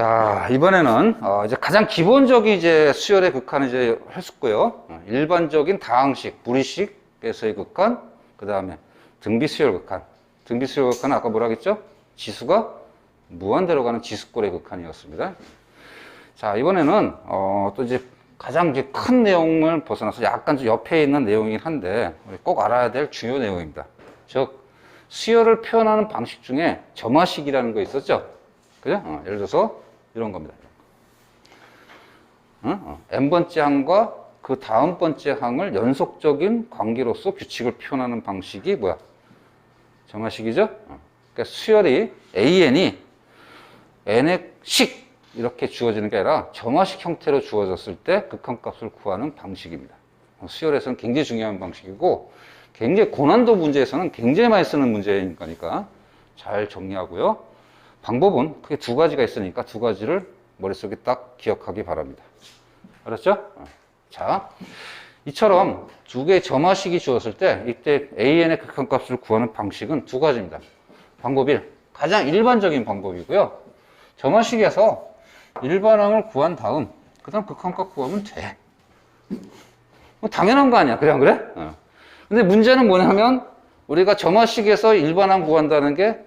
자, 이번에는 이제 가장 기본적인 이제 수열의 극한을 이제 했었고요. 일반적인 다항식, 불이식에서의 극한, 그 다음에 등비수열 극한. 등비수열 극한은 아까 뭐라 했죠? 지수가 무한대로 가는 지수꼴의 극한이었습니다. 자, 이번에는 또 이제 가장 이제 큰 내용을 벗어나서 약간 좀 옆에 있는 내용이긴 한데 꼭 알아야 될 중요 내용입니다. 즉, 수열을 표현하는 방식 중에 점화식이라는 거 있었죠? 그죠? 예를 들어서 이런 겁니다. n번째 항과 그 다음 번째 항을 연속적인 관계로서 규칙을 표현하는 방식이 뭐야? 점화식이죠? 그러니까 수열이 an이 n의 식 이렇게 주어지는 게 아니라 점화식 형태로 주어졌을 때 극한값을 구하는 방식입니다. 수열에서는 굉장히 중요한 방식이고 굉장히 고난도 문제에서는 굉장히 많이 쓰는 문제인 거니까 잘 정리하고요. 방법은 크게 두 가지가 있으니까 두 가지를 머릿속에 딱 기억하기 바랍니다. 알았죠? 자, 이처럼 두 개의 점화식이 주어졌을 때 이때 an의 극한값을 구하는 방식은 두 가지입니다. 방법 1, 가장 일반적인 방법이고요. 점화식에서 일반항을 구한 다음 그 다음 극한값 구하면 돼. 뭐 당연한 거 아니야. 그래 안 그래? 근데 문제는 뭐냐면 우리가 점화식에서 일반항 구한다는 게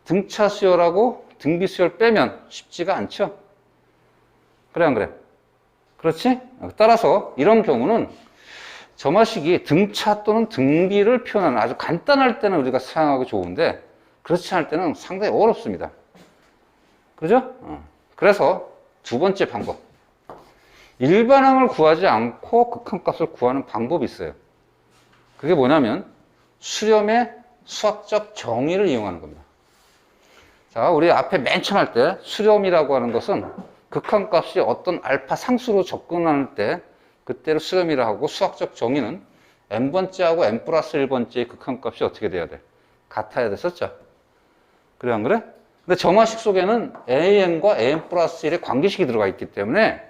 등차 수열하고 등비 수열 빼면 쉽지가 않죠. 그래 안 그래? 그렇지? 따라서 이런 경우는 점화식이 등차 또는 등비를 표현하는 아주 간단할 때는 우리가 사용하기 좋은데 그렇지 않을 때는 상당히 어렵습니다. 그죠? 그래서 두 번째 방법, 일반항을 구하지 않고 극한값을 구하는 방법이 있어요. 그게 뭐냐면 수렴의 수학적 정의를 이용하는 겁니다. 자, 우리 앞에 맨 처음 할 때 수렴이라고 하는 것은 극한값이 어떤 알파 상수로 접근할 때 그때를 수렴이라고 하고 수학적 정의는 n번째하고 n 플러스 1번째의 극한값이 어떻게 돼야 돼? 같아야 됐었죠? 그래 안 그래? 근데 점화식 속에는 an과 an 플러스 1의 관계식이 들어가 있기 때문에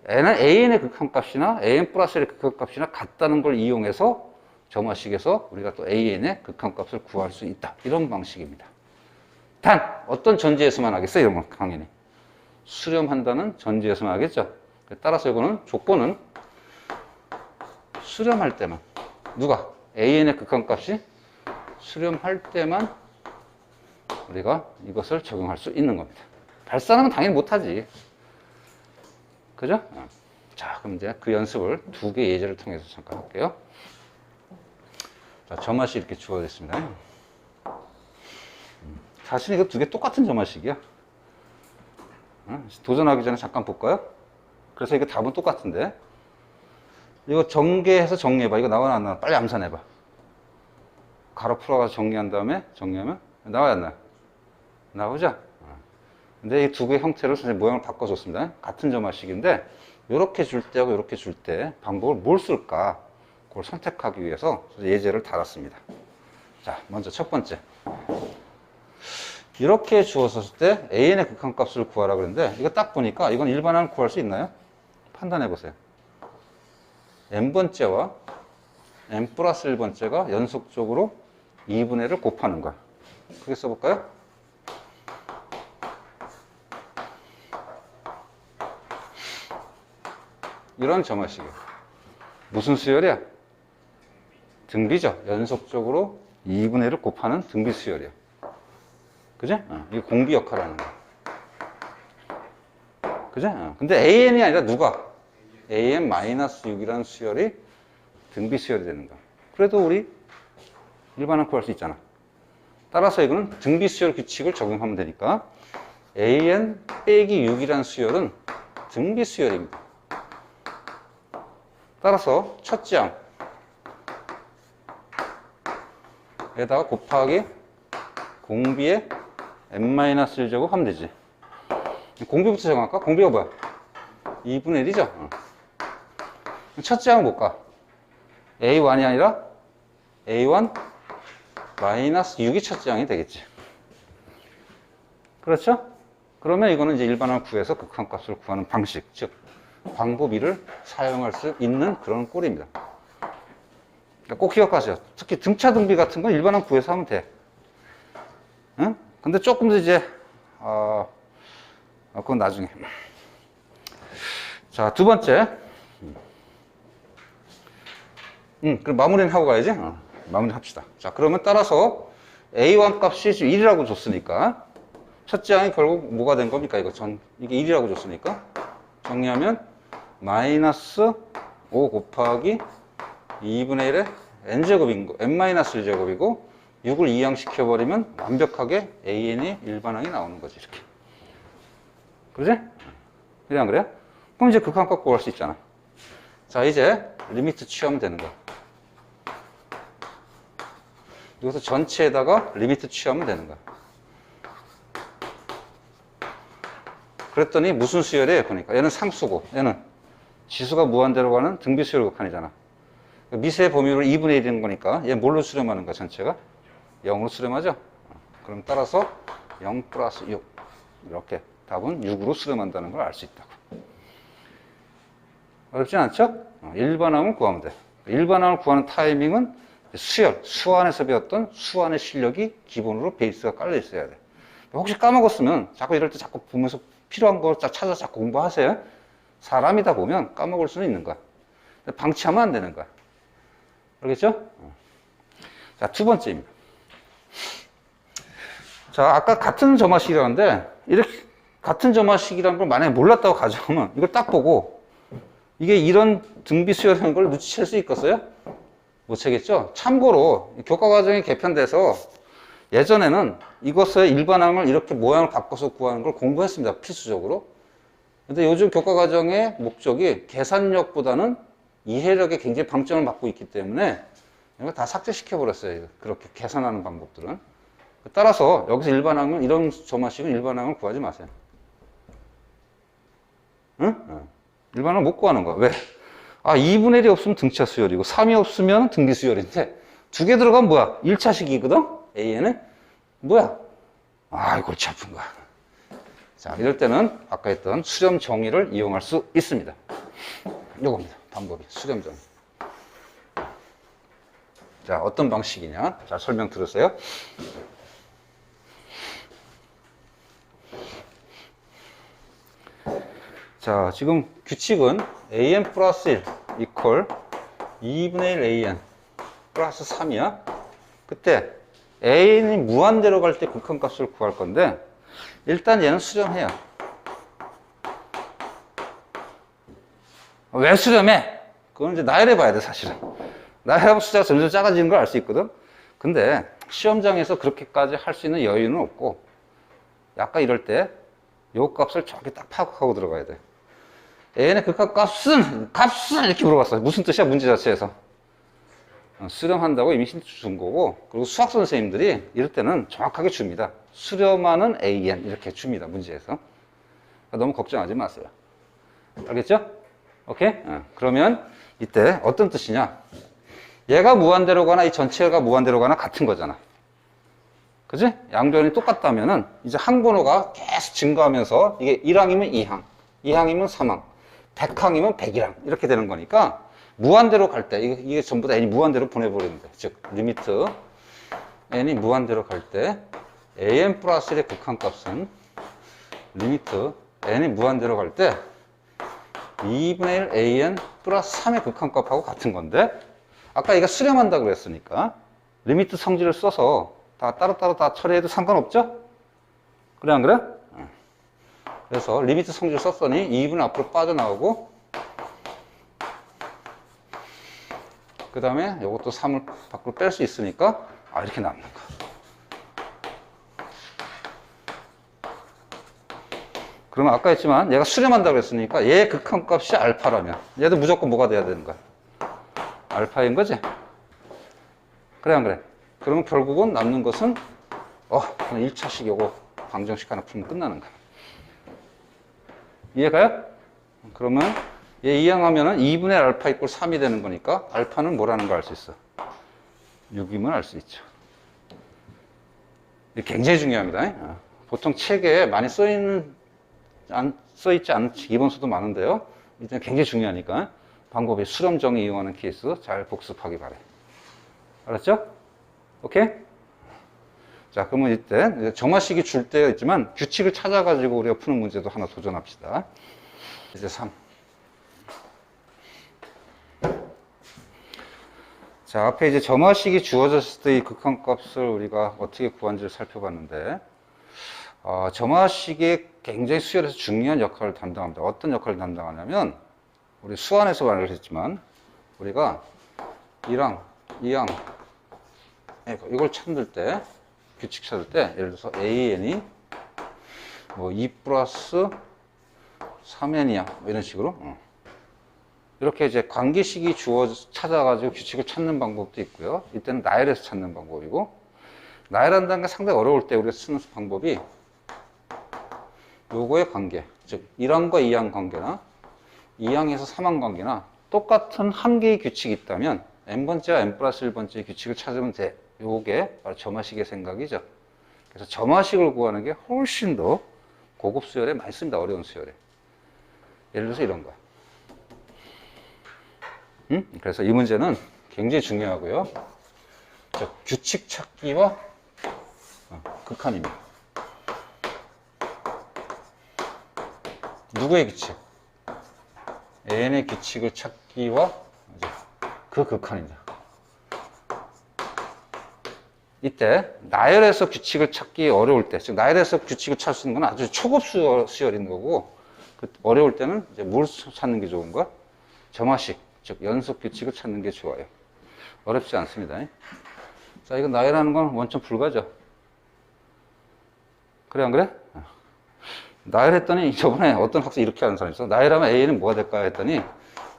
n은 an의 극한값이나 an 플러스 1의 극한값이나 같다는 걸 이용해서 점화식에서 우리가 또 an의 극한값을 구할 수 있다. 이런 방식입니다. 단 어떤 전제에서만 하겠어요? 이런 건 당연히 수렴한다는 전제에서만 하겠죠. 따라서 이거는 조건은 수렴할 때만 누가? an의 극한값이 수렴할 때만 우리가 이것을 적용할 수 있는 겁니다. 발산하면 당연히 못하지. 그죠? 자, 그럼 이제 그 연습을 두 개의 예제를 통해서 잠깐 할게요. 자, 점화식 이렇게 주어져 있습니다. 사실 이거 두 개 똑같은 점화식이야. 도전하기 전에 잠깐 볼까요? 그래서 이거 답은 똑같은데 이거 전개해서 정리해봐. 이거 나와 안 나와? 빨리 암산해봐. 가로 풀어가지고 정리한 다음에 정리하면 나와야 안 나와? 나오죠? 근데 이 두 개의 형태를 선생님 모양을 바꿔줬습니다. 같은 점화식인데 이렇게 줄 때하고 이렇게 줄 때 방법을 뭘 쓸까? 그걸 선택하기 위해서 예제를 달았습니다. 자, 먼저 첫 번째. 이렇게 주었을 때 an의 극한값을 구하라 그랬는데 이거 딱 보니까 이건 일반항 구할 수 있나요? 판단해 보세요. n번째와 n 플러스 1번째가 연속적으로 2분의 1을 곱하는 거야. 크게 써볼까요? 이런 점화식이야. 무슨 수열이야? 등비죠. 연속적으로 2분의 1을 곱하는 등비 수열이야. 그죠? 이게 공비 역할을 하는 거야. 그죠? 근데 an이 아니라 누가? an-6이라는 수열이 등비 수열이 되는 거야. 그래도 우리 일반항 구할 수 있잖아. 따라서 이거는 등비 수열 규칙을 적용하면 되니까 an 빼기 6이라는 수열은 등비 수열입니다. 따라서 첫째 항에다가 곱하기 공비의 n-1제곱 하면 되지. 공비부터 정할까? 공비가 뭐야? 2분의 1이죠? 첫째 항은 뭘까? A1이 아니라 A1 마이너스 6이 첫째 항이 되겠지. 그렇죠? 그러면 이거는 이제 일반항을 구해서 극한값을 구하는 방식, 즉 방법 2를 사용할 수 있는 그런 꼴입니다. 그러니까 꼭 기억하세요. 특히 등차 등비 같은 건 일반항 구해서 하면 돼. 응? 근데 조금 더 이제 그건 나중에. 자, 두 번째. 그럼 마무리는 하고 가야지. 마무리 합시다. 자, 그러면 따라서 A1 값이 1이라고 줬으니까 첫째 항이 결국 뭐가 된 겁니까? 이게 1이라고 줬으니까 정리하면 마이너스 5 곱하기 2분의 1의 n제곱인 거, n-1제곱이고 6을 2항 시켜버리면 완벽하게 an이 일반항이 나오는 거지, 이렇게. 그러지? 그냥 그래요? 그럼 이제 극한값 구할 수 있잖아. 자, 이제 리미트 취하면 되는 거야. 여기서 전체에다가 리미트 취하면 되는 거야. 그랬더니 무슨 수열이에요? 그러니까 얘는 상수고 얘는 지수가 무한대로 가는 등비수열 극한이잖아. 미세 범위로 2분의 1인 거니까 얘 뭘로 수렴하는 거야? 전체가 0으로 수렴하죠? 그럼 따라서 0 플러스 6 이렇게 답은 6으로 수렴한다는 걸 알 수 있다고. 어렵진 않죠? 일반항을 구하면 돼. 일반항을 구하는 타이밍은 수열, 수안에서 배웠던 수안의 실력이 기본으로 베이스가 깔려 있어야 돼. 혹시 까먹었으면 자꾸 이럴 때 자꾸 보면서 필요한 거 찾아서 자꾸 공부하세요. 사람이다 보면 까먹을 수는 있는 거야. 방치하면 안 되는 거야. 알겠죠? 자, 두 번째입니다. 자, 아까 같은 점화식이라는데 이렇게 같은 점화식이라는 걸 만약에 몰랐다고 가정하면 이걸 딱 보고 이게 이런 등비수열이라는 걸 눈치챌 수 있겠어요? 못 채겠죠? 참고로 교과과정이 개편돼서 예전에는 이것의 일반항을 이렇게 모양을 바꿔서 구하는 걸 공부했습니다. 필수적으로. 근데 요즘 교과과정의 목적이 계산력보다는 이해력에 굉장히 방점을 받고 있기 때문에 이거 다 삭제시켜버렸어요. 그렇게 계산하는 방법들은. 따라서 여기서 일반항은 이런 점화식은 일반항을 구하지 마세요. 응? 일반항을 못 구하는 거야. 왜? 2분의 1이 없으면 등차 수열이고 3이 없으면 등비 수열인데 두 개 들어가면 뭐야? 1차식이거든? A에는? 뭐야? 골치 아픈 거야. 자, 이럴 때는 아까 했던 수렴 정의를 이용할 수 있습니다. 요겁니다. 방법이. 수렴 정의. 자, 어떤 방식이냐? 자, 설명 들으세요. 자, 지금 규칙은 an 플러스 1 이퀄 2분의 1 an 플러스 3이야. 그때 an이 무한대로 갈 때 극한값을 구할 건데 일단 얘는 수렴해요. 왜 수렴해? 그건 이제 나열해 봐야 돼, 사실은. 나열하면 숫자가 점점 작아지는 걸 알 수 있거든. 근데 시험장에서 그렇게까지 할 수 있는 여유는 없고 약간 이럴 때 요 값을 정확히 딱 파악하고 들어가야 돼. A의 극한값은 이렇게 물어봤어. 무슨 뜻이야? 문제 자체에서. 수렴한다고 이미 힌트 준 거고, 그리고 수학 선생님들이 이럴 때는 정확하게 줍니다. 수렴하는 AN 이렇게 줍니다. 문제에서. 너무 걱정하지 마세요. 알겠죠? 오케이? 그러면 이때 어떤 뜻이냐? 얘가 무한대로 가나 이 전체가 무한대로 가나 같은 거잖아. 그지? 양변이 똑같다면은 이제 항번호가 계속 증가하면서 이게 1항이면 2항, 2항이면 3항, 100항이면 101항 이렇게 되는 거니까 무한대로 갈 때 이게 전부 다 n이 무한대로 보내버리는데, 즉 리미트 n이 무한대로 갈 때 an 플러스 1의 극한값은 리미트 n이 무한대로 갈 때 2분의 1 an 플러스 3의 극한값하고 같은 건데, 아까 얘가 수렴한다고 그랬으니까 리미트 성질을 써서 다 따로따로 다 처리해도 상관없죠? 그래 안 그래? 그래서 리미트 성질 썼더니 2분 앞으로 빠져나오고 그 다음에 이것도 3을 밖으로 뺄 수 있으니까 이렇게 남는 거. 그러면 아까 했지만 얘가 수렴한다고 했으니까 얘의 극한값이 알파라면 얘도 무조건 뭐가 돼야 되는 거야? 알파인 거지? 그래 안 그래? 그러면 결국은 남는 것은 그냥 1차식 요거 방정식 하나 풀면 끝나는 거야. 이해가요? 그러면 얘 이항하면은 2분의 알파 이꼴 3이 되는 거니까 알파는 뭐라는 걸 알 수 있어? 6이면 알 수 있죠. 이게 굉장히 중요합니다. 보통 책에 많이 써있지 않은 기본수도 많은데요. 이제 굉장히 중요하니까 방법이 수렴정의 이용하는 케이스 잘 복습하기 바래. 알았죠? 오케이? 자, 그러면 이때 점화식이 줄 때가 있지만 규칙을 찾아가지고 우리가 푸는 문제도 하나 도전합시다. 이제 3. 자, 앞에 이제 점화식이 주어졌을 때 이 극한값을 우리가 어떻게 구한지를 살펴봤는데, 점화식이 굉장히 수열에서 중요한 역할을 담당합니다. 어떤 역할을 담당하냐면, 우리 수안에서 말을 했지만, 우리가 1항, 2항, 이걸 찾을 때, 규칙 찾을 때, 예를 들어서 AN이 뭐 2 플러스 3N이야. 뭐 이런 식으로. 이렇게 이제 관계식이 찾아가지고 규칙을 찾는 방법도 있고요. 이때는 나열해서 찾는 방법이고, 나열한다는 게 상당히 어려울 때 우리가 쓰는 방법이 요거의 관계, 즉 1항과 2항 관계나 2항에서 3항 관계나 똑같은 한 개의 규칙이 있다면 n번째와 n 플러스 1번째의 규칙을 찾으면 돼. 요게 바로 점화식의 생각이죠. 그래서 점화식을 구하는 게 훨씬 더 고급 수열에 많이 씁니다. 어려운 수열에. 예를 들어서 이런 거. 그래서 이 문제는 굉장히 중요하고요. 규칙 찾기와 극한입니다. 누구의 규칙? n의 규칙을 찾기와 그 극한입니다. 이때 나열해서 규칙을 찾기 어려울 때, 즉 나열해서 규칙을 찾을 수 있는 건 아주 초급 수열인 거고, 어려울 때는 이제 뭘 찾는 게 좋은가? 점화식, 즉 연속 규칙을 찾는 게 좋아요. 어렵지 않습니다. 자, 이거 나열하는 건 원천 불가죠. 그래 안 그래? 나열했더니 저번에 어떤 학생이 이렇게 하는 사람이 있어. 나열하면 a는 뭐가 될까 했더니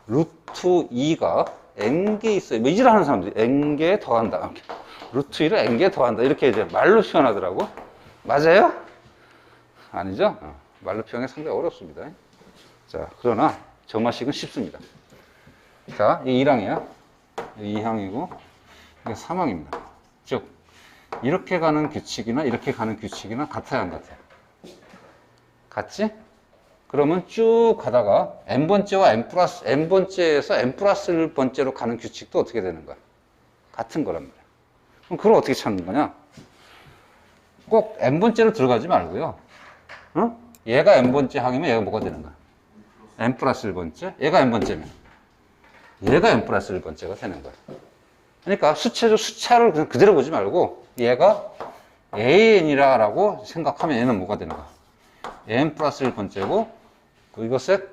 루트 2가 n개 있어요. 뭐 이질하는 사람들이 n개 더한다. 루트 2를 n개 더한다. 이렇게 이제 말로 표현하더라고. 맞아요? 아니죠? 말로 표현이 상당히 어렵습니다. 자, 그러나 점화식은 쉽습니다. 자, 이 1항이야. 2항이고, 이게 3항입니다. 즉, 이렇게 가는 규칙이나 이렇게 가는 규칙이나 같아야 안 같아요? 같지? 그러면 쭉 가다가 n번째와 n번째에서 n 플러스 1번째로 가는 규칙도 어떻게 되는 거야? 같은 거란 말이야. 그럼 그걸 어떻게 찾는 거냐? 꼭 n번째로 들어가지 말고요. 얘가 n번째 항이면 얘가 뭐가 되는 거야? n 플러스 1번째? 얘가 n번째면 얘가 n 플러스 1번째가 되는 거야. 그러니까 숫자를 그냥 그대로 보지 말고 얘가 an이라고 생각하면 얘는 뭐가 되는 거야? n 플러스 1번째고 이것의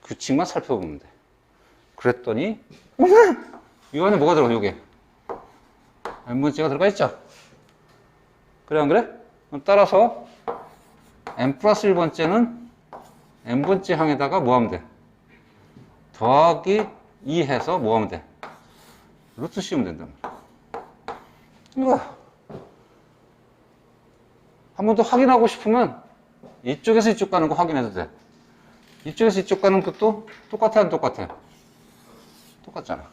규칙만 살펴보면 돼. 그랬더니 이 안에 뭐가 들어가? 여기 n번째가 들어가 있죠? 그래 안 그래? 그럼 따라서 n 플러스 1번째는 n번째 항에다가 뭐 하면 돼? 더하기 2 해서 뭐 하면 돼? 루트 씌우면 된다. 이거 한 번 더 확인하고 싶으면 이쪽에서 이쪽 가는 거 확인해도 돼. 이쪽에서 이쪽 가는 것도 똑같아 안 똑같아? 똑같잖아.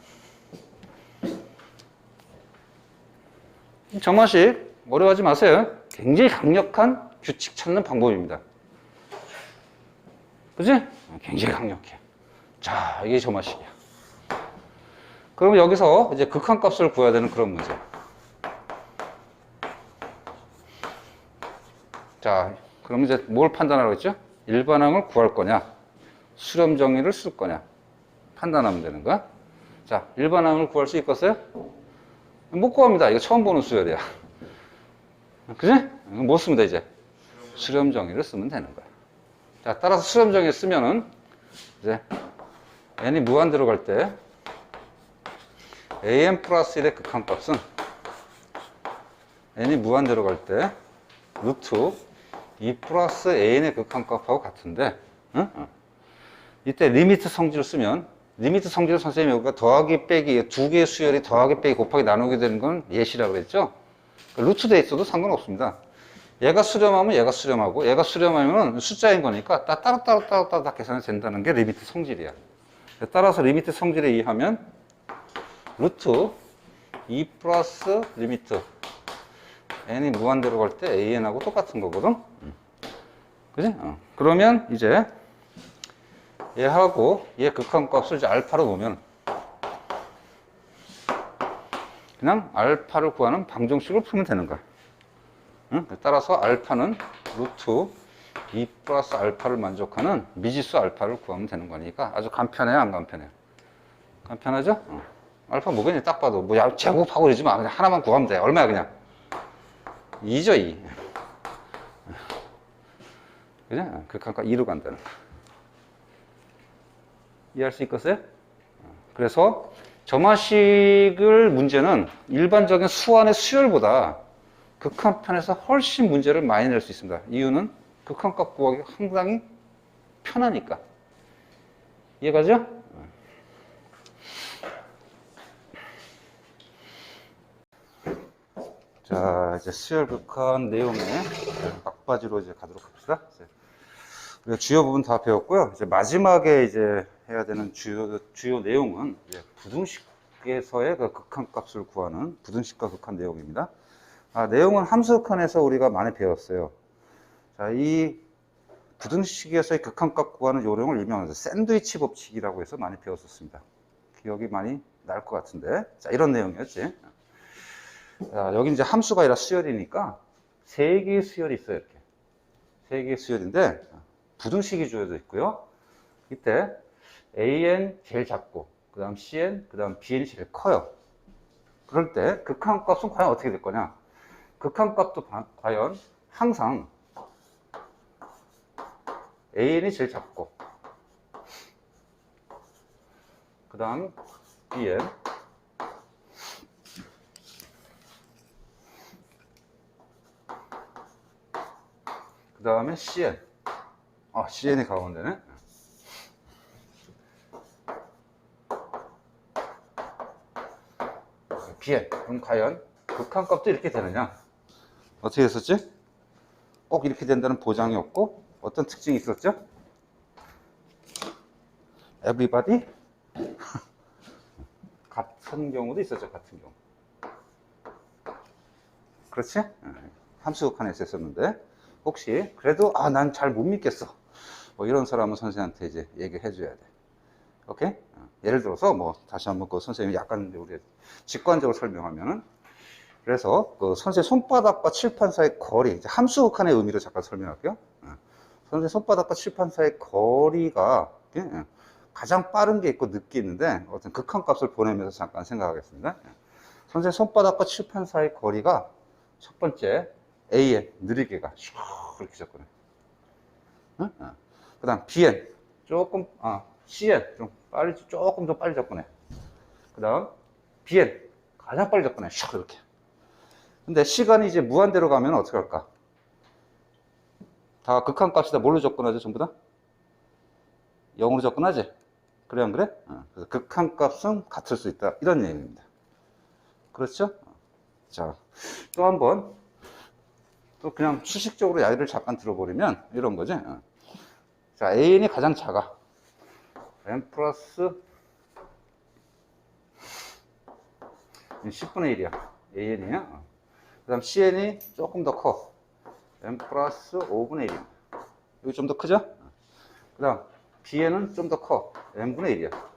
점화식 어려워하지 마세요. 굉장히 강력한 규칙 찾는 방법입니다. 그지? 굉장히 강력해. 자, 이게 점화식이야. 그럼 여기서 이제 극한값을 구해야 되는 그런 문제. 자, 그럼 이제 뭘 판단하라고 했죠? 일반항을 구할 거냐, 수렴 정의를 쓸 거냐 판단하면 되는 거야. 자, 일반항을 구할 수 있겠어요? 못 구합니다. 이거 처음 보는 수열이야. 그지? 못 씁니다. 이제 수렴 정의를 쓰면 되는 거야. 자, 따라서 수렴 정의 쓰면은 이제 n이 무한대로 갈 때 an 플러스 1의 극한값은 n이 무한대로 갈 때 루트 2 플러스 an의 극한값하고 같은데, 이때 리미트 성질을 쓰면, 리미트 성질을 선생님이 여기가 더하기 빼기, 두 개의 수열이 더하기 빼기 곱하기 나누게 되는 건 예시라고 했죠? 루트 돼 있어도 상관없습니다. 얘가 수렴하면 얘가 수렴하고, 얘가 수렴하면 숫자인 거니까 따로 계산이 된다는 게 리미트 성질이야. 따라서 리미트 성질에 의하면 루트 2 플러스 리미트 n이 무한대로 갈 때 an하고 똑같은 거거든. 그지? 그러면 이제 얘하고 얘 극한값을 이제 알파로 놓으면 그냥 알파를 구하는 방정식을 풀면 되는 거야. 응? 따라서 알파는 루트 2 플러스 알파를 만족하는 미지수 알파를 구하면 되는 거니까 아주 간편해요, 안 간편해요? 간편하죠? 알파 뭐겠니? 딱 봐도 뭐 제곱하고 그러지 마. 그냥 하나만 구하면 돼. 얼마야 그냥? 2죠, 2. 그죠? 극한값 2로 간다는 거. 이해할 수 있겠어요? 그래서 점화식을 문제는 일반적인 수완의 수열보다 극한편에서 훨씬 문제를 많이 낼 수 있습니다. 이유는 극한값 구하기가 상당히 편하니까. 이해가죠? 자, 이제 수열 극한 내용에 막바지로 이제 가도록 합시다. 우리가 주요 부분 다 배웠고요. 이제 마지막에 이제 해야 되는 주요 내용은 이제 부등식에서의 그 극한값을 구하는 부등식과 극한 내용입니다. 내용은 함수 극한에서 우리가 많이 배웠어요. 자, 이 부등식에서의 극한값 구하는 요령을 일명 샌드위치 법칙이라고 해서 많이 배웠었습니다. 기억이 많이 날 것 같은데. 자, 이런 내용이었지. 자, 여기 이제 함수가 아니라 수열이니까 세 개의 수열이 있어요, 이렇게. 세 개의 수열인데, 부등식이 주어져 있고요. 이때 AN 제일 작고, 그 다음 CN, 그 다음 BN이 제일 커요. 그럴 때 극한값은 과연 어떻게 될 거냐? 극한값도 과연 항상 AN이 제일 작고, 그 다음 BN, 그 다음에 CN. CN이 가운데네. BN. 그럼 과연 극한값도 이렇게 되느냐? 어떻게 됐었지? 꼭 이렇게 된다는 보장이 없고 어떤 특징이 있었죠? Everybody? 같은 경우도 있었죠, 같은 경우. 그렇지? 함수 극한에서 했었는데 혹시 그래도 난 잘 못 믿겠어. 뭐 이런 사람은 선생님한테 이제 얘기해 줘야 돼. 오케이? 예를 들어서 뭐 다시 한번 그 선생님이 약간 우리 직관적으로 설명하면은 그래서 그 선생님 손바닥과 칠판 사이 거리, 이제 함수 극한의 의미로 잠깐 설명할게요. 선생님 손바닥과 칠판 사이 거리가 가장 빠른 게 있고 늦게 있는데 어떤 극한값을 보내면서 잠깐 생각하겠습니다. 선생님 손바닥과 칠판 사이 거리가 첫 번째 AN 느리게가 슉 이렇게 접근해. 그 다음 BN 조금 CN 조금 더 빨리 접근해. 그 다음 BN 가장 빨리 접근해. 슉 이렇게. 근데 시간이 이제 무한대로 가면 어떻게 할까? 다 극한값이다. 뭘로 접근하죠? 전부 다 0으로 접근하지? 그래 안 그래? 그래서 극한값은 같을 수 있다. 이런 얘기입니다. 그렇죠? 자, 또 한번 또 그냥 수식적으로 야기를 잠깐 들어버리면 이런 거지. 자, AN이 가장 작아. N 플러스 10분의 1이야. AN이야. 그 다음 CN이 조금 더 커. N 플러스 5분의 1이야. 여기 좀 더 크죠? 그 다음 BN은 좀 더 커. N분의 1이야.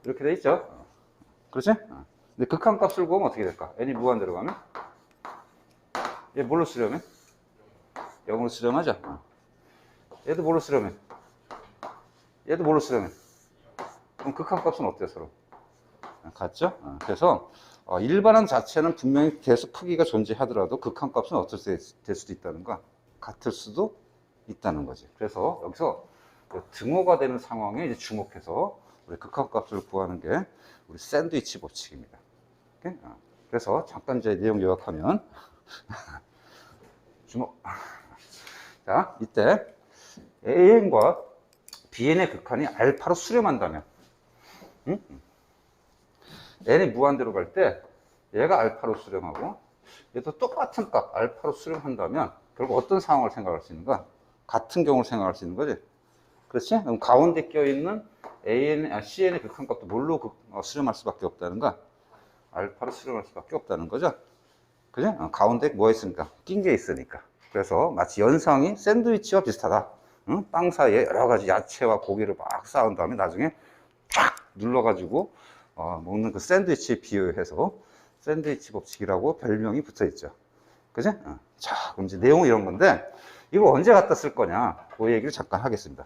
이렇게 돼 있죠? 그렇지? 근데 극한값을 구하면 어떻게 될까? N이 무한대로 가면? 얘 뭘로 쓰려면? 0으로 쓰려면 하죠? 얘도 뭘로 쓰려면? 얘도 뭘로 쓰려면? 그럼 극한값은 어때요, 서로? 같죠? 그래서 일반항 자체는 분명히 계속 크기가 존재하더라도 극한값은 어떻게 될 수도 있다는 거, 같을 수도 있다는 거지. 그래서 여기서 등호가 되는 상황에 이제 주목해서 우리 극한값을 구하는 게 우리 샌드위치 법칙입니다. 오케이? 그래서 잠깐 이제 내용 요약하면 주목. 자, 이때 AN과 BN의 극한이 알파로 수렴한다면, n이 무한대로 갈 때 얘가 알파로 수렴하고 얘도 똑같은 값 알파로 수렴한다면 결국 어떤 상황을 생각할 수 있는가? 같은 경우를 생각할 수 있는 거지. 그렇지? 그럼 가운데 껴있는 CN의 극한값도 뭘로 수렴할 수밖에 없다는가? 알파로 수렴할 수밖에 없다는 거죠. 그지? 가운데 뭐가 있으니까? 낀 게 있으니까. 그래서 마치 연상이 샌드위치와 비슷하다. 응? 빵 사이에 여러 가지 야채와 고기를 막 쌓은 다음에 나중에 탁 눌러가지고 먹는 그 샌드위치에 비유해서 샌드위치 법칙이라고 별명이 붙어 있죠. 그지? 자, 그럼 이제 내용은 이런 건데, 이걸 언제 갖다 쓸 거냐, 그 얘기를 잠깐 하겠습니다.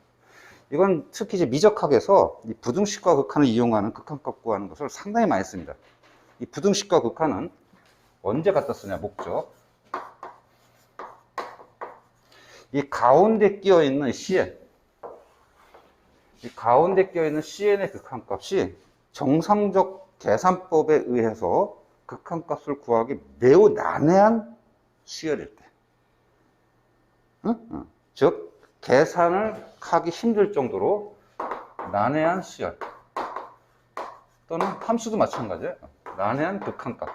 이건 특히 이제 미적학에서 이 부등식과 극한을 이용하는 극한값 구하는 것을 상당히 많이 씁니다. 이 부등식과 극한은 언제 갖다 쓰냐, 목적. 이 가운데 끼어 있는 CN, 이 가운데 끼어 있는 CN의 극한값이 정상적 계산법에 의해서 극한값을 구하기 매우 난해한 수열일 때, 응? 즉 계산을 하기 힘들 정도로 난해한 수열, 또는 함수도 마찬가지예요. 난해한 극한값을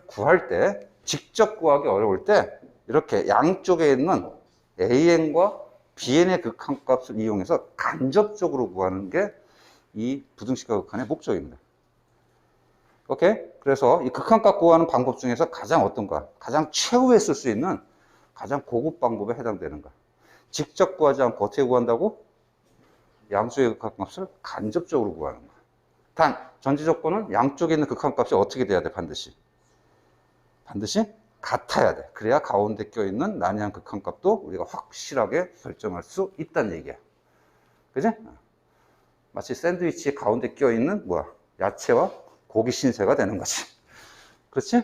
구할 때, 직접 구하기 어려울 때 이렇게 양쪽에 있는 AN과 BN의 극한값을 이용해서 간접적으로 구하는 게 이 부등식과 극한의 목적입니다. 오케이? 그래서 이 극한값 구하는 방법 중에서 가장 어떤가? 가장 최후에 쓸 수 있는 가장 고급 방법에 해당되는가? 직접 구하지 않고 어떻게 구한다고? 양쪽의 극한값을 간접적으로 구하는 거야. 단, 전제 조건은 양쪽에 있는 극한값이 어떻게 돼야 돼? 반드시 같아야 돼. 그래야 가운데 껴있는 난해한 극한값도 우리가 확실하게 결정할 수 있다는 얘기야. 그지? 마치 샌드위치 가운데 껴있는 야채와 고기 신세가 되는 거지. 그렇지?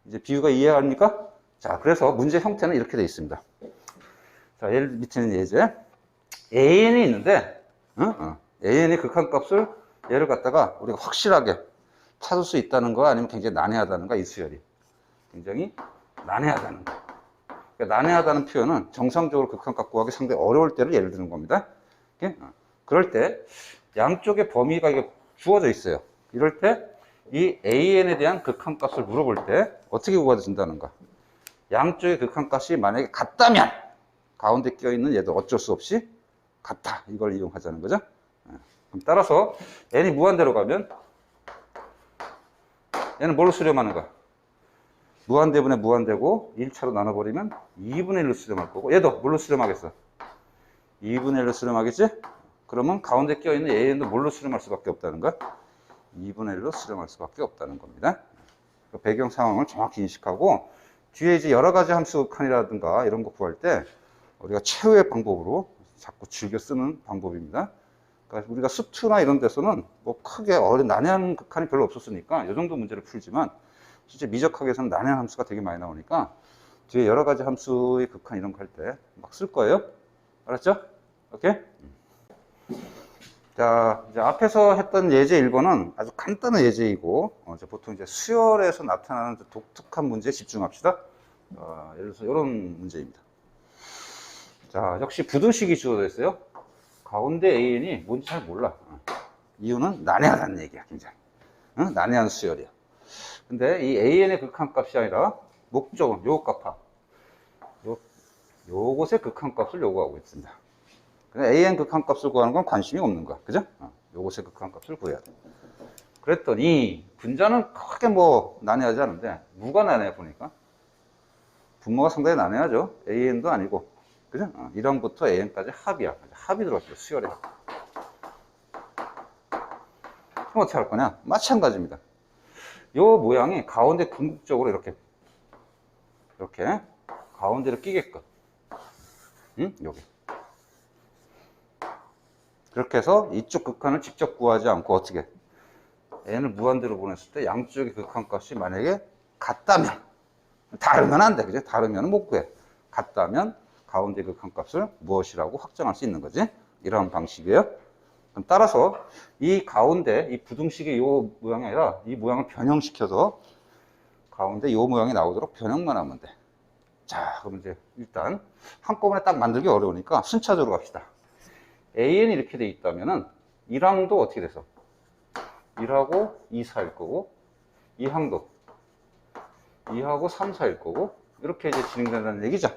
이제 비유가 이해합니까? 자, 그래서 문제 형태는 이렇게 되어 있습니다. 자, 예를 밑에는 예제. AN이 있는데, AN의 극한값을 얘를 갖다가 우리가 확실하게 찾을 수 있다는 거, 아니면 굉장히 난해하다는 거, 이 수열이. 굉장히 난해하다는 거. 그러니까 난해하다는 표현은 정상적으로 극한값 구하기 상당히 어려울 때를 예를 드는 겁니다. 그럴 때 양쪽의 범위가 이게 주어져 있어요. 이럴 때 이 AN에 대한 극한값을 물어볼 때 어떻게 구해진다는가? 양쪽의 극한값이 만약에 같다면 가운데 껴있는 얘도 어쩔 수 없이 같다. 이걸 이용하자는 거죠. 그럼 따라서 n이 무한대로 가면 얘는 뭘로 수렴하는 거야? 무한대분의 무한대고 1차로 나눠버리면 2분의 1로 수렴할 거고, 얘도 뭘로 수렴하겠어? 2분의 1로 수렴하겠지? 그러면 가운데 껴있는 AN도 뭘로 수렴할 수밖에 없다는 거야? 2분의 1로 수렴할 수밖에 없다는 겁니다. 배경 상황을 정확히 인식하고 뒤에 이제 여러 가지 함수 극한이라든가 이런 거 구할 때 우리가 최후의 방법으로 자꾸 즐겨 쓰는 방법입니다. 그러니까 우리가 수투나 이런 데서는 뭐 크게 난해한 극한이 별로 없었으니까 이 정도 문제를 풀지만, 실제 미적학에서는 난해한 함수가 되게 많이 나오니까 뒤에 여러 가지 함수의 극한 이런 거 할 때 막 쓸 거예요. 알았죠? 오케이? 자, 이제 앞에서 했던 예제 1번은 아주 간단한 예제이고, 보통 이제 수열에서 나타나는 독특한 문제에 집중합시다. 예를 들어서 이런 문제입니다. 자, 역시 부등식이 주어져 있어요. 가운데 AN이 뭔지 잘 몰라. 이유는 난해하다는 얘기야, 굉장히. 난해한 수열이야. 근데 이 AN의 극한값이 아니라 목적은 요 값하. 요것의 극한값을 요구하고 있습니다. AN 극한값을 구하는 건 관심이 없는 거야. 그죠? 요것의 극한값을 구해야 돼. 그랬더니 분자는 크게 난해하지 않은데 무가 난해해 보니까 분모가 상당히 난해하죠. AN도 아니고. 그죠? 1항부터 AN까지 합이야. 합이 들어왔어요. 수열에. 그럼 어떻게 할 거냐? 마찬가지입니다. 요 모양이 가운데 궁극적으로 이렇게 가운데로 끼게끔. 여기. 그렇게 해서 이쪽 극한을 직접 구하지 않고 어떻게? n을 무한대로 보냈을 때 양쪽의 극한값이 만약에 같다면, 다르면 안 돼. 그죠? 다르면 못 구해. 같다면 가운데 극한값을 무엇이라고 확정할 수 있는 거지. 이런 방식이에요. 그럼 따라서 이 가운데, 이 부등식의 이 모양이 아니라 이 모양을 변형시켜서 가운데 이 모양이 나오도록 변형만 하면 돼. 자, 그럼 이제 일단 한꺼번에 딱 만들기 어려우니까 순차적으로 갑시다. AN이 이렇게 돼 있다면은 1항도 어떻게 돼서? 1하고 2, 4일 거고, 2항도 2하고 3, 4일 거고, 이렇게 이제 진행된다는 얘기죠.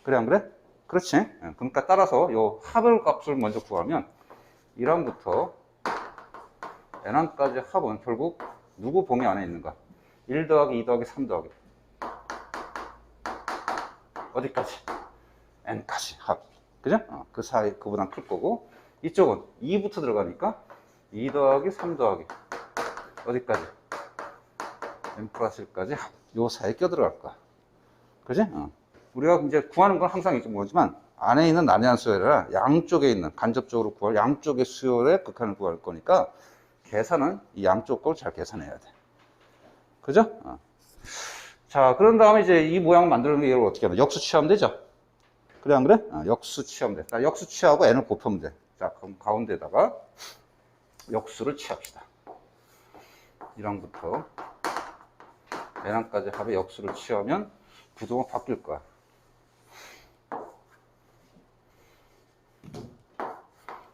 그래, 안 그래? 그렇지. 그러니까 따라서 요 합을 값을 먼저 구하면 1항부터 n항까지 합은 결국 누구 범위 안에 있는가? 1 더하기 2 더하기 3 더하기 어디까지? n까지 합. 그죠? 그 사이, 그보단 클 거고, 이쪽은 2부터 들어가니까 2 더하기 3 더하기 어디까지? n 플러스 1까지 요 사이에 껴 들어갈 거야. 그지? 우리가 이제 구하는 건 항상 이제 뭐지만 안에 있는 난해한 수열이라 양쪽에 있는 간접적으로 구할 양쪽의 수열의 극한을 구할 거니까 계산은 이 양쪽 걸 잘 계산해야 돼. 그죠? 자, 그런 다음에 이제 이 모양을 만드는 게 이걸 어떻게 하나? 역수 취하면 되죠? 그래, 안 그래? 역수 취하면 돼. 자, 역수 취하고 n을 곱하면 돼. 자, 그럼 가운데다가 역수를 취합시다. 1항부터 n항까지 합의 역수를 취하면 구조가 바뀔 거야.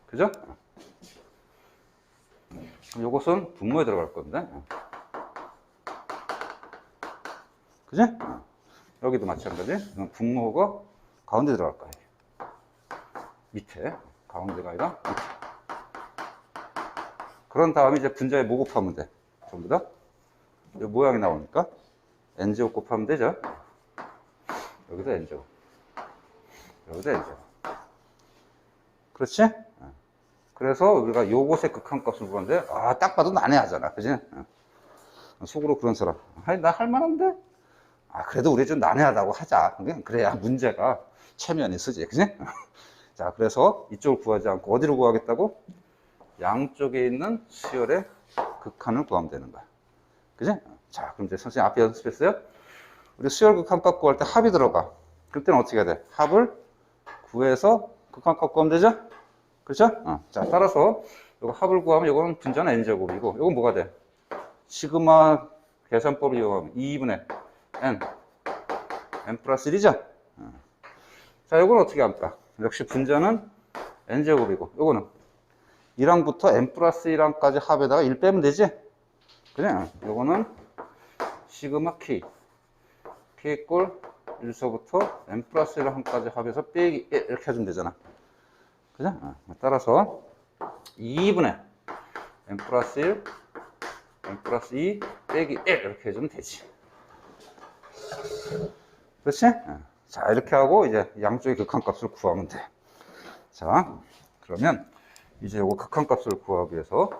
그죠? 그럼 요것은 분모에 들어갈 건데. 그지? 여기도 마찬가지. 분모가 가운데 들어갈 거야. 밑에. 가운데가 아니라 밑에. 그런 다음에 이제 분자에 뭐 곱하면 돼? 전부 다? 이 모양이 나오니까 n제곱 곱하면 되죠? 여기도 n제곱. 여기도 n제곱. 그렇지? 그래서 우리가 요것의 극한값을 구하는데, 딱 봐도 난해하잖아. 그지? 속으로 그런 사람. 나 할만한데? 그래도 우리 좀 난해하다고 하자. 그래야 문제가 체면이 쓰지. 그지? 자, 그래서 이쪽을 구하지 않고 어디로 구하겠다고? 양쪽에 있는 수열의 극한을 구하면 되는 거야. 그지? 자, 그럼 이제 선생님 앞에 연습했어요? 우리 수열 극한값 구할 때 합이 들어가. 그때는 어떻게 해야 돼? 합을 구해서 극한값 구하면 되죠? 그렇죠? 자, 따라서 이거 합을 구하면 이거는 분자는 n제곱이고 이건 뭐가 돼? 시그마 계산법을 이용하면 2분의 n 플러스 1이죠? 자, 이건 어떻게 합니까? 역시 분자는 n제곱이고 이거는 1항부터 n 플러스 1항까지 합에다가 1 빼면 되지? 그냥 이거는 시그마 k 꼴 1서부터 n 플러스 1항까지 합해서 빼기 1 이렇게 해주면 되잖아. 그죠? 따라서 2분의 n 플러스 1 n 플러스 2 빼기 1 이렇게 해주면 되지. 그렇지? 자, 이렇게 하고 이제 양쪽의 극한값을 구하면 돼. 자, 그러면 이제 이거 극한값을 구하기 위해서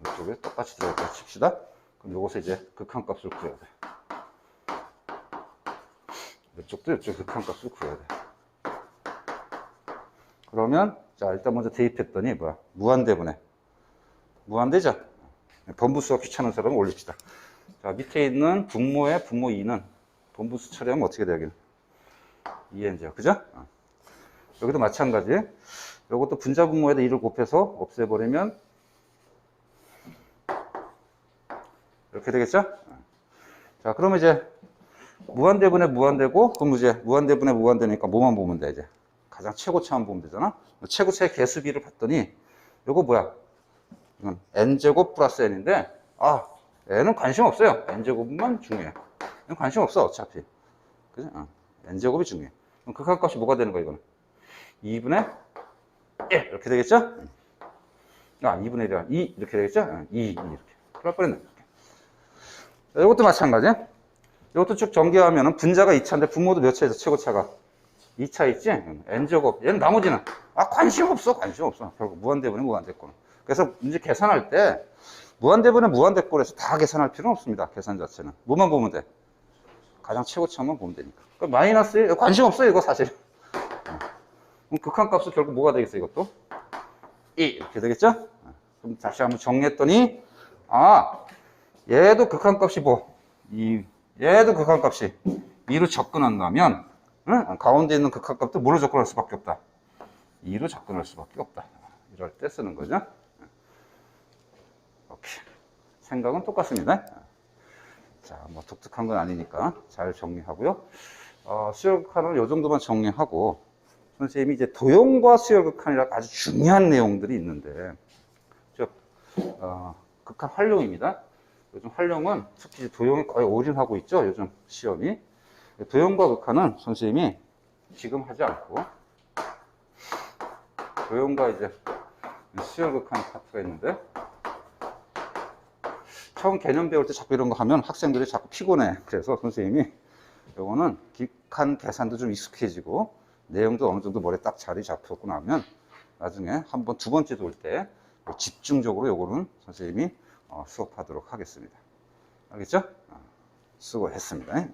이쪽에 똑같이 들어갈까 칩시다. 그럼 이것에 이제 극한값을 구해야 돼. 이쪽도 이쪽 극한값을 구해야 돼. 그러면 자, 일단 먼저 대입했더니 뭐야? 무한대분해. 무한대죠? 번부수가 귀찮은 사람은 올립시다. 자, 밑에 있는 분모의 분모 2는 번부수 처리하면 어떻게 되겠냐? 2n제요. 그죠? 여기도 마찬가지. 이것도 분자 분모에다 2를 곱해서 없애버리면 이렇게 되겠죠? 자, 그러면 이제 무한대분에 무한대고, 그럼 이제 무한대분에 무한대니까 뭐만 보면 돼, 이제. 가장 최고차만 보면 되잖아? 최고차의 개수비를 봤더니, 요거 뭐야? 이건 n제곱 플러스 n인데, n은 관심 없어요. n제곱만 중요해. n은 관심 없어, 어차피. 그죠? n제곱이 중요해. 그럼 극한값이 뭐가 되는 거야, 이거는? 2분의 1. 이렇게 되겠죠? 2분의 1이야. 2. 이렇게 되겠죠? 2, 이렇게. 그럴 뻔했네. 이것도 마찬가지. 이것도 쭉 전개하면은 분자가 2차인데 분모도 몇 차에서 최고차가 2차 있지? n제곱. 얘는 나머지는 관심 없어. 관심 없어. 결국 무한대분에 무한대꼴. 그래서 문제 계산할 때 무한대분에 무한대꼴에서 다 계산할 필요는 없습니다. 계산 자체는. 뭐만 보면 돼? 가장 최고차만 보면 되니까. 그러니까 마이너스 1. 관심 없어 이거 사실. 그럼 극한값은 결국 뭐가 되겠어 이것도? 2 이렇게 되겠죠? 그럼 다시 한번 정리했더니 얘도 극한값이 뭐? 얘도 극한값이 2로 접근한다면 가운데 있는 극한값도 뭐로 접근할 수밖에 없다? 2로 접근할 수밖에 없다. 이럴 때 쓰는 거죠. 오케이. 생각은 똑같습니다. 자, 뭐 독특한 건 아니니까 잘 정리하고요. 수열극한은 이 정도만 정리하고 선생님이 이제 도형과 수열극한이라 아주 중요한 내용들이 있는데 즉 극한 활용입니다. 요즘 활용은 특히 도형에 거의 올인하고 있죠. 요즘 시험이. 도형과 극한은 선생님이 지금 하지 않고 도형과 이제 수열극한 파트가 있는데 처음 개념 배울 때 자꾸 이런 거 하면 학생들이 자꾸 피곤해. 그래서 선생님이 요거는 극한 계산도 좀 익숙해지고 내용도 어느 정도 머리에 딱 자리 잡혔고 나면 나중에 한 번, 두 번째 돌 때 집중적으로 요거는 선생님이 수업하도록 하겠습니다. 알겠죠? 수고했습니다.